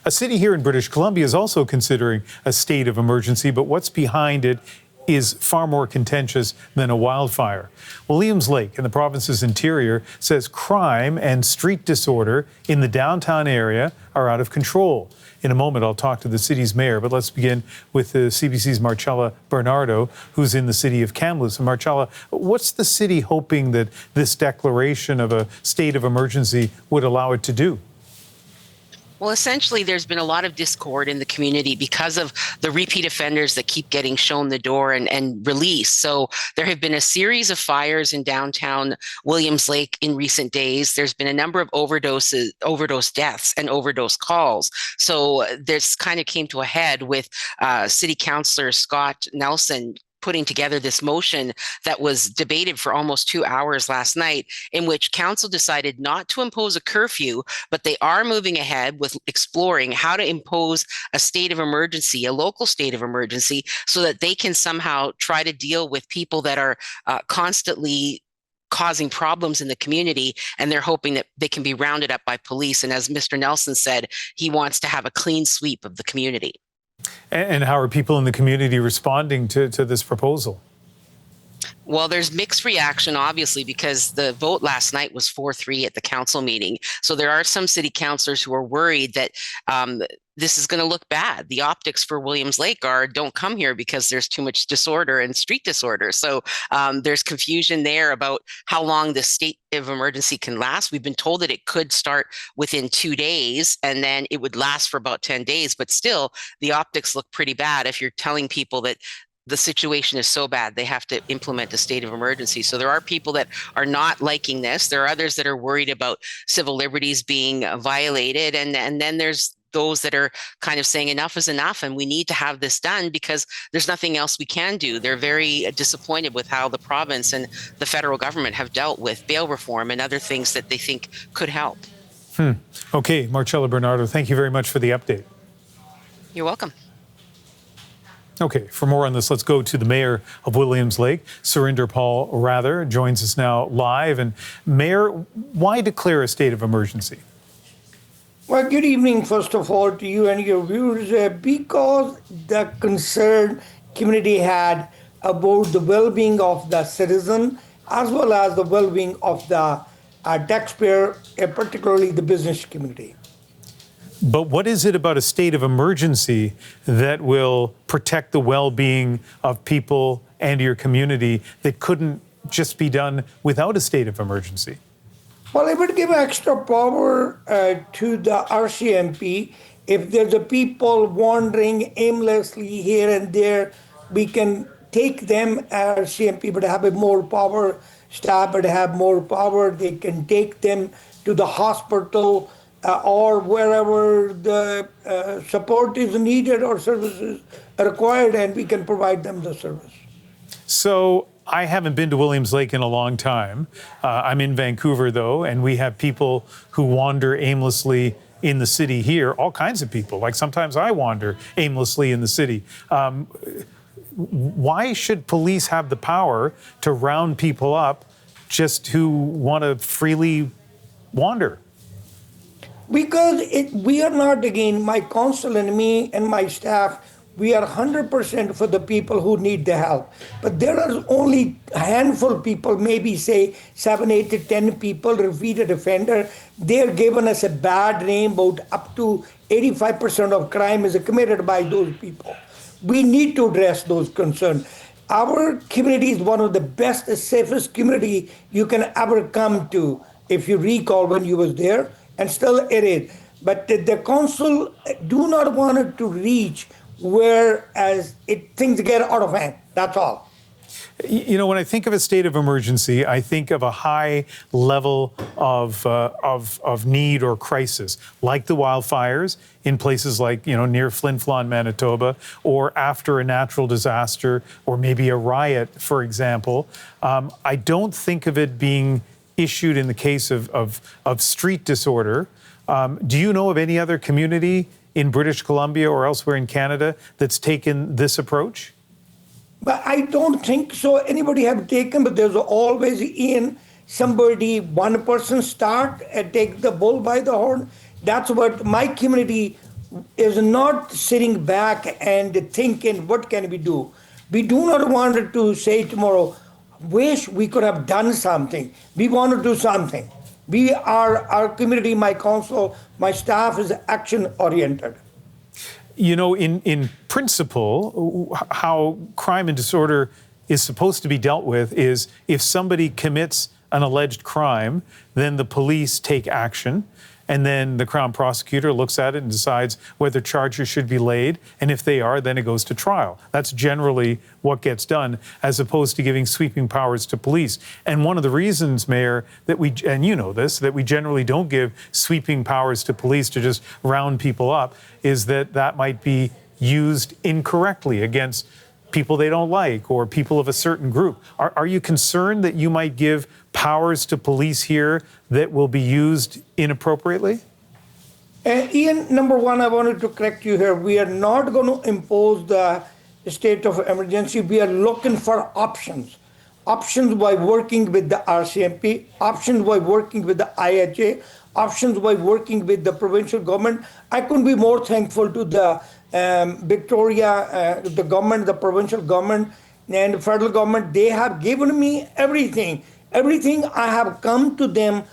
A city here in British Columbia is also considering a state of emergency, but what's behind it is far more contentious than a wildfire. Williams Lake in the province's interior says crime and street disorder in the downtown area are out of control. In a moment, I'll talk to the city's mayor, but let's begin with the CBC's Marcella Bernardo, who's in the city of Kamloops. And Marcella, what's the city hoping that this declaration of a state of emergency would allow it to do? Well, essentially, there's been a lot of discord in the community because of the repeat offenders that keep getting shown the door and released. So there have been a series of fires in downtown Williams Lake in recent days. There's been a number of overdose deaths and overdose calls. So this kind of came to a head with City Councillor Scott Nelson putting together this motion that was debated for almost 2 hours last night, in which council decided not to impose a curfew, but they are moving ahead with exploring how to impose a state of emergency, a local state of emergency, so that they can somehow try to deal with people that are constantly causing problems in the community, and they're hoping that they can be rounded up by police. And as Mr. Nelson said, he wants to have a clean sweep of the community. And how are people in the community responding to this proposal? Well, there's mixed reaction, obviously, because the vote last night was 4-3 at the council meeting. So there are some city councillors who are worried that this is going to look bad. The optics for Williams Lake are don't come here because there's too much disorder and street disorder. So there's confusion there about how long the state of emergency can last. We've been told that it could start within 2 days and then it would last for about 10 days. But still, the optics look pretty bad if you're telling people that the situation is so bad, they have to implement a state of emergency. So there are people that are not liking this. There are others that are worried about civil liberties being violated. And then there's those that are kind of saying enough is enough and we need to have this done because there's nothing else we can do. They're very disappointed with how the province and the federal government have dealt with bail reform and other things that they think could help. Okay, Marcella Bernardo, thank you very much for the update. You're welcome. Okay, for more on this, let's go to the mayor of Williams Lake, Surinderpal Rathor, joins us now live. And Mayor, why declare a state of emergency? Well, good evening, first of all, to you and your viewers. Because the concern community had about the well-being of the citizen, as well as the well-being of the taxpayer, particularly the business community. But what is it about a state of emergency that will protect the well-being of people and your community that couldn't just be done without a state of emergency? Well, it would give extra power to the RCMP. If there's a people wandering aimlessly here and there, we can take them. RCMP would have more power. Staff would have more power. They can take them to the hospital or wherever the support is needed or services are required, and we can provide them the service. So I haven't been to Williams Lake in a long time. I'm in Vancouver, though, and we have people who wander aimlessly in the city here, all kinds of people. Like sometimes I wander aimlessly in the city. Why should police have the power to round people up just who want to freely wander? Because we are not, again, my council and me and my staff, we are 100% for the people who need the help. But there are only a handful of people, maybe say 7, 8 to 10 people, repeated offender. They're given us a bad name, about up to 85% of crime is committed by those people. We need to address those concerns. Our community is one of the best, safest community you can ever come to, if you recall when you was there. And still it is. But the council do not want it to reach where things get out of hand. That's all. You know, when I think of a state of emergency, I think of a high level of need or crisis, like the wildfires in places like, near Flin Flon, Manitoba, or after a natural disaster, or maybe a riot, for example. I don't think of it being issued in the case of street disorder. Do you know of any other community in British Columbia or elsewhere in Canada that's taken this approach? But I don't think so. Anybody have taken, but there's always one person start and take the bull by the horn. That's what my community is not sitting back and thinking, what can we do? We do not want to say tomorrow, wish we could have done something. We want to do something. We are, our community, my council, my staff is action oriented. You know, in principle, how crime and disorder is supposed to be dealt with is if somebody commits an alleged crime, then the police take action. And then the Crown prosecutor looks at it and decides whether charges should be laid. And if they are, then it goes to trial. That's generally what gets done, as opposed to giving sweeping powers to police. And one of the reasons, Mayor, that we, and you know this, that we generally don't give sweeping powers to police to just round people up is that that might be used incorrectly against people they don't like or people of a certain group. Are you concerned that you might give powers to police here that will be used inappropriately? Ian, number one, I wanted to correct you here. We are not going to impose the state of emergency. We are looking for options. Options by working with the RCMP, options by working with the IHA, options by working with the provincial government. I couldn't be more thankful to the Victoria, the government, the provincial government, and the federal government. They have given me everything. Everything I have come to them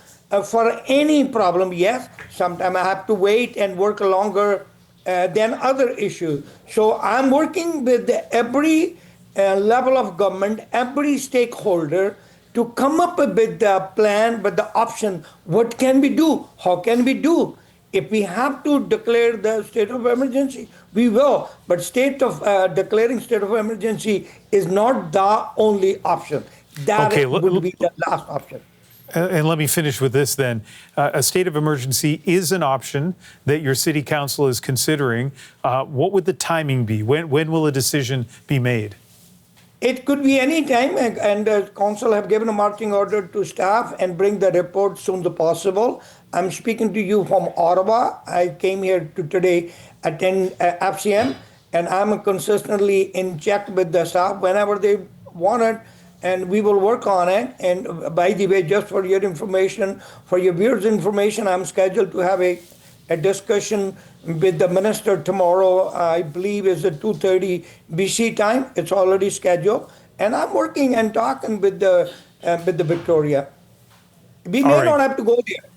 for any problem. Yes, sometimes I have to wait and work longer than other issues. So I'm working with every level of government, every stakeholder to come up with the plan, with the option. What can we do? How can we do? If we have to declare the state of emergency, we will. But declaring state of emergency is not the only option. That would be the last option. And let me finish with this then. A state of emergency is an option that your city council is considering. What would the timing be? When will a decision be made? It could be any time, and the council have given a marching order to staff and bring the report soon as possible. I'm speaking to you from Ottawa. I came here to today attend FCM, and I'm consistently in check with the staff whenever they want it, and we will work on it. And by the way, just for your information, for your viewers' information, I'm scheduled to have a discussion with the minister tomorrow. I believe is at 2:30 BC time. It's already scheduled, and I'm working and talking with the Victoria. We may not have to go there.